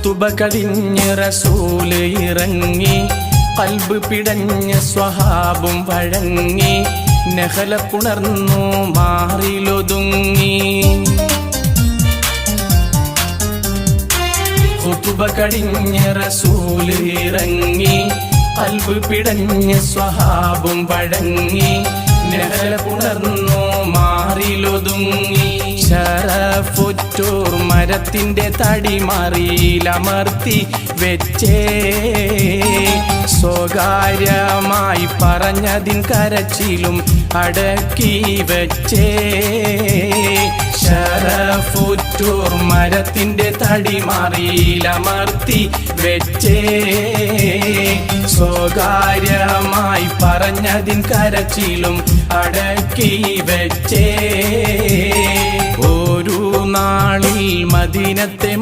ഖുതുബ കഴിഞ്ഞ് റസൂല് ഇറങ്ങി ഖൽബ് പിടഞ്ഞ സ്വഹാബും വഴങ്ങി നഹല പുണർന്നു മാറിലൊതുങ്ങി ഖുതുബ കഴിഞ്ഞ് റസൂല് ഇറങ്ങി ഖൽബ് പിടഞ്ഞ സ്വഹാബും വഴങ്ങി നഹല പുണർന്നു മാറിലൊതുങ്ങി ശരഫുറ്റൂർ മരത്തിന്റെ തടിമറിയിലമർത്തി വെച്ചേ സ്വകാര്യമായി പറഞ്ഞതിൻ കരച്ചിലും അടക്കി വെച്ചേ ശരഫുറ്റൂർ മരത്തിന്റെ തടിമറിയിലമർത്തി വെച്ചേ സ്വകാര്യമായി പറഞ്ഞതിൻ കരച്ചിലും അടക്കി വെച്ചേ ഒരു നാളിൽ മദീനത്തെ